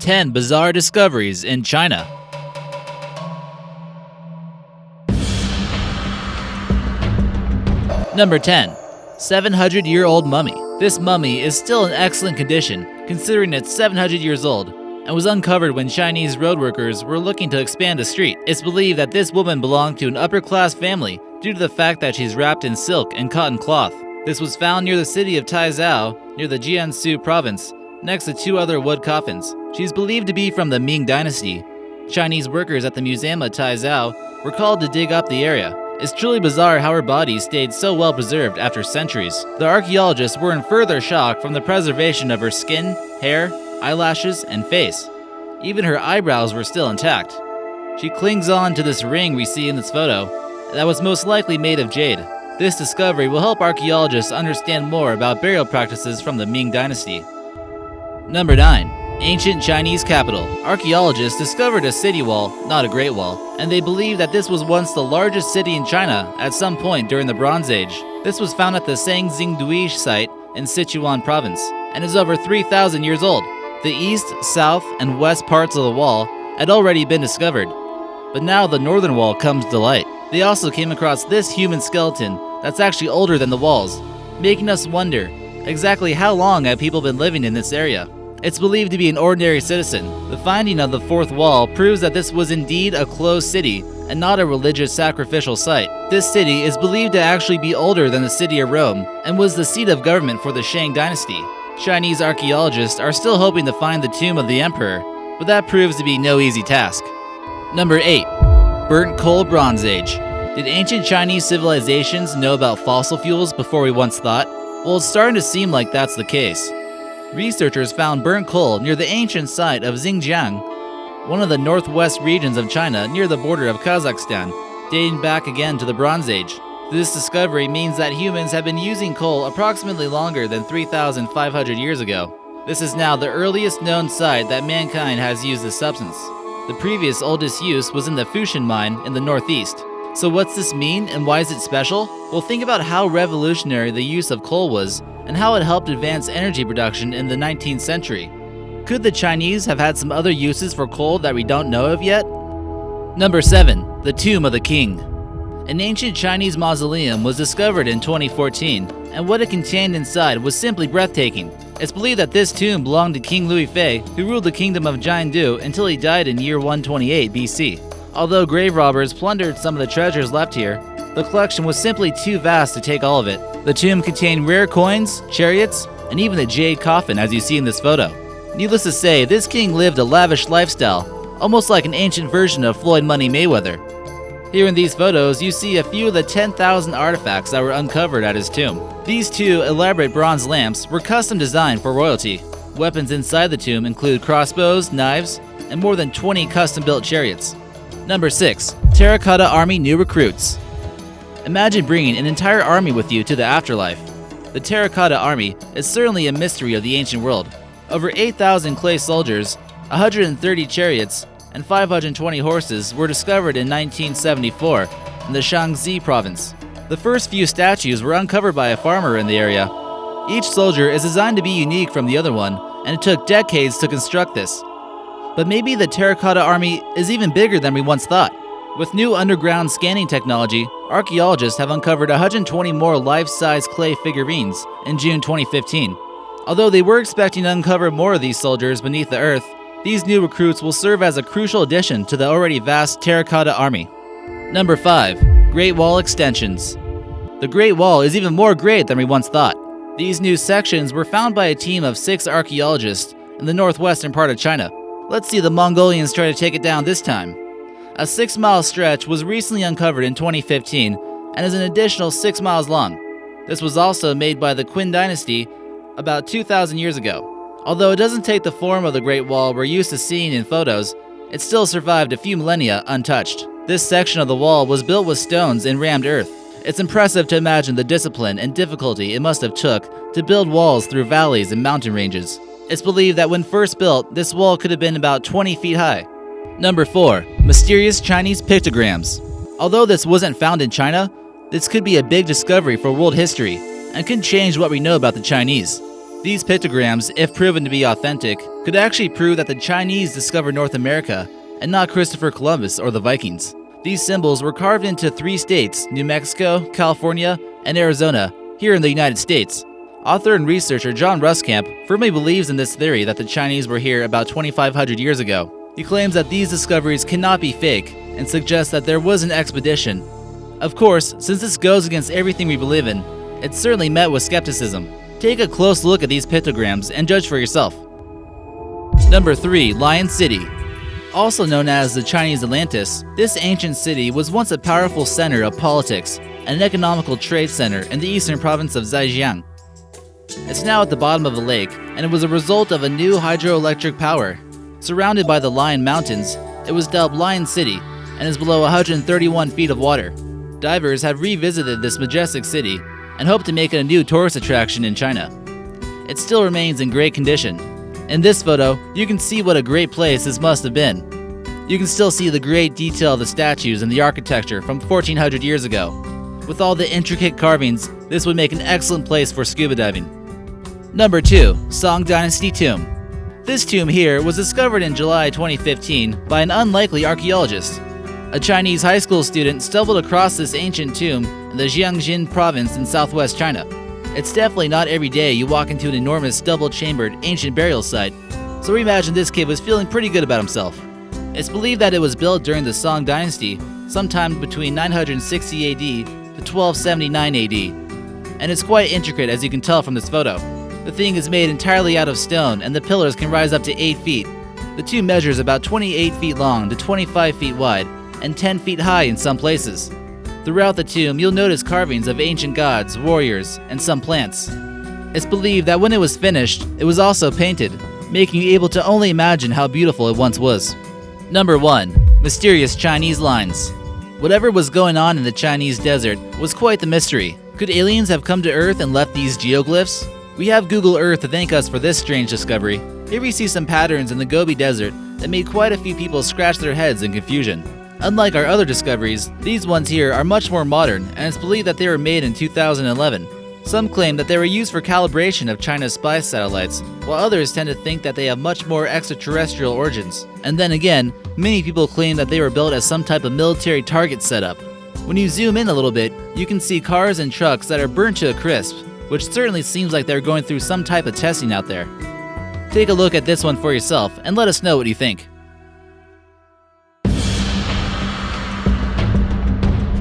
10 Bizarre Discoveries in China. Number 10. 700-year-old mummy. This mummy is still in excellent condition, considering it's 700 years old, and was uncovered when Chinese road workers were looking to expand a street. It's believed that this woman belonged to an upper-class family due to the fact that she's wrapped in silk and cotton cloth. This was found near the city of Taizhou, near the Jiangsu province, next to 2 other wood coffins. She's believed to be from the Ming Dynasty. Chinese workers at the museum of Taizhou were called to dig up the area. It's truly bizarre how her body stayed so well preserved after centuries. The archaeologists were in further shock from the preservation of her skin, hair, eyelashes, and face. Even her eyebrows were still intact. She clings on to this ring we see in this photo that was most likely made of jade. This discovery will help archaeologists understand more about burial practices from the Ming Dynasty. Number 9. Ancient Chinese capital. Archaeologists discovered a city wall, not a Great Wall, and they believe that this was once the largest city in China at some point during the Bronze Age. This was found at the Sangxingdui site in Sichuan province, and is over 3,000 years old. The east, south, and west parts of the wall had already been discovered, but now the northern wall comes to light. They also came across this human skeleton that's actually older than the walls, making us wonder exactly how long have people been living in this area. It's believed to be an ordinary citizen. The finding of the fourth wall proves that this was indeed a closed city and not a religious sacrificial site. This city is believed to actually be older than the city of Rome and was the seat of government for the Qin Dynasty. Chinese archaeologists are still hoping to find the tomb of the emperor, but that proves to be no easy task. Number 8. Burnt coal Bronze Age. Did ancient Chinese civilizations know about fossil fuels before we once thought? Well, it's starting to seem like that's the case. Researchers found burnt coal near the ancient site of Xinjiang, one of the northwest regions of China near the border of Kazakhstan, dating back again to the Bronze Age. This discovery means that humans have been using coal approximately longer than 3,500 years ago. This is now the earliest known site that mankind has used this substance. The previous oldest use was in the Fushan mine in the northeast. So what's this mean and why is it special? Well, think about how revolutionary the use of coal was and how it helped advance energy production in the 19th century. Could the Chinese have had some other uses for coal that we don't know of yet? Number 7. The Tomb of the King. An ancient Chinese mausoleum was discovered in 2014, and what it contained inside was simply breathtaking. It's believed that this tomb belonged to King Louis Fei, who ruled the kingdom of Jiangdu until he died in year 128 BC. Although grave robbers plundered some of the treasures left here, the collection was simply too vast to take all of it. The tomb contained rare coins, chariots, and even a jade coffin as you see in this photo. Needless to say, this king lived a lavish lifestyle, almost like an ancient version of Floyd Money Mayweather. Here in these photos, you see a few of the 10,000 artifacts that were uncovered at his tomb. These 2 elaborate bronze lamps were custom designed for royalty. Weapons inside the tomb include crossbows, knives, and more than 20 custom-built chariots. Number 6. Terracotta Army New Recruits. Imagine bringing an entire army with you to the afterlife. The Terracotta Army is certainly a mystery of the ancient world. Over 8,000 clay soldiers, 130 chariots, and 520 horses were discovered in 1974 in the Shaanxi province. The first few statues were uncovered by a farmer in the area. Each soldier is designed to be unique from the other one, and it took decades to construct this. But maybe the Terracotta Army is even bigger than we once thought. With new underground scanning technology, archaeologists have uncovered 120 more life-size clay figurines in June 2015. Although they were expecting to uncover more of these soldiers beneath the earth, these new recruits will serve as a crucial addition to the already vast Terracotta Army. Number 5. Great Wall Extensions. The Great Wall is even more great than we once thought. These new sections were found by a team of 6 archaeologists in the northwestern part of China. Let's see the Mongolians try to take it down this time. A 6-mile stretch was recently uncovered in 2015 and is an additional 6 miles long. This was also made by the Qin Dynasty about 2,000 years ago. Although it doesn't take the form of the Great Wall we're used to seeing in photos, it still survived a few millennia untouched. This section of the wall was built with stones and rammed earth. It's impressive to imagine the discipline and difficulty it must have took to build walls through valleys and mountain ranges. It's believed that when first built, this wall could have been about 20 feet high. Number 4. Mysterious Chinese Pictograms. Although this wasn't found in China, this could be a big discovery for world history and could change what we know about the Chinese. These pictograms, if proven to be authentic, could actually prove that the Chinese discovered North America and not Christopher Columbus or the Vikings. These symbols were carved into 3 states, New Mexico, California, and Arizona, here in the United States. Author and researcher John Ruskamp firmly believes in this theory that the Chinese were here about 2,500 years ago. He claims that these discoveries cannot be fake and suggests that there was an expedition. Of course, since this goes against everything we believe in, it's certainly met with skepticism. Take a close look at these pictograms and judge for yourself. Number 3. Lion City. Also known as the Chinese Atlantis, this ancient city was once a powerful center of politics and an economical trade center in the eastern province of Zhejiang. It's now at the bottom of a lake, and it was a result of a new hydroelectric power. Surrounded by the Lion Mountains, it was dubbed Lion City and is below 131 feet of water. Divers have revisited this majestic city and hope to make it a new tourist attraction in China. It still remains in great condition. In this photo, you can see what a great place this must have been. You can still see the great detail of the statues and the architecture from 1400 years ago. With all the intricate carvings, this would make an excellent place for scuba diving. Number 2. Song Dynasty Tomb. This tomb here was discovered in July 2015 by an unlikely archaeologist. A Chinese high school student stumbled across this ancient tomb in the Jiangxin province in southwest China. It's definitely not every day you walk into an enormous double-chambered ancient burial site, so we imagine this kid was feeling pretty good about himself. It's believed that it was built during the Song Dynasty, sometime between 960 AD to 1279 AD, and it's quite intricate as you can tell from this photo. The thing is made entirely out of stone and the pillars can rise up to 8 feet. The tomb measures about 28 feet long to 25 feet wide and 10 feet high in some places. Throughout the tomb, you'll notice carvings of ancient gods, warriors, and some plants. It's believed that when it was finished, it was also painted, making you able to only imagine how beautiful it once was. Number 1. Mysterious Chinese Lines. Whatever was going on in the Chinese desert was quite the mystery. Could aliens have come to Earth and left these geoglyphs? We have Google Earth to thank us for this strange discovery. Here we see some patterns in the Gobi Desert that made quite a few people scratch their heads in confusion. Unlike our other discoveries, these ones here are much more modern, and it's believed that they were made in 2011. Some claim that they were used for calibration of China's spy satellites, while others tend to think that they have much more extraterrestrial origins. And then again, many people claim that they were built as some type of military target setup. When you zoom in a little bit, you can see cars and trucks that are burnt to a crisp, which certainly seems like they're going through some type of testing out there. Take a look at this one for yourself and let us know what you think.